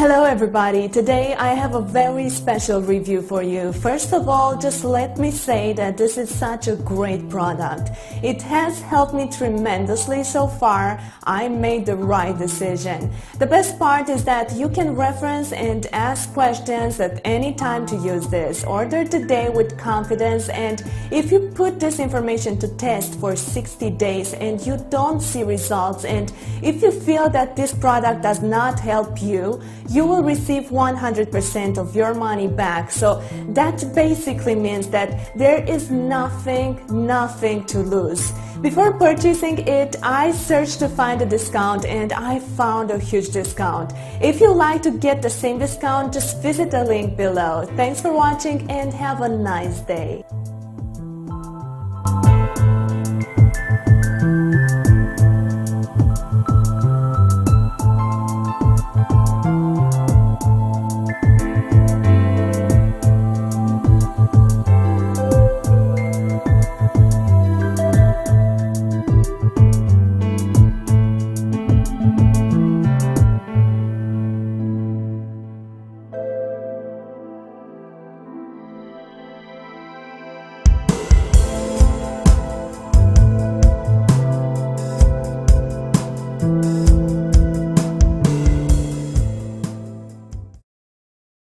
Hello everybody, today I have a very special review for you. First of all, just let me say that this is such a great product. It has helped me tremendously so far. I made the right decision. The best part is that you can reference and ask questions at any time to use this. Order today with confidence, and if you put this information to test for 60 days and you don't see results, and if you feel that this product does not help you, you will receive 100% of your money back. So that basically means that there is nothing to lose. Before purchasing it, I searched to find a discount and I found a huge discount. If you'd like to get the same discount, just visit the link below. Thanks for watching and have a nice day.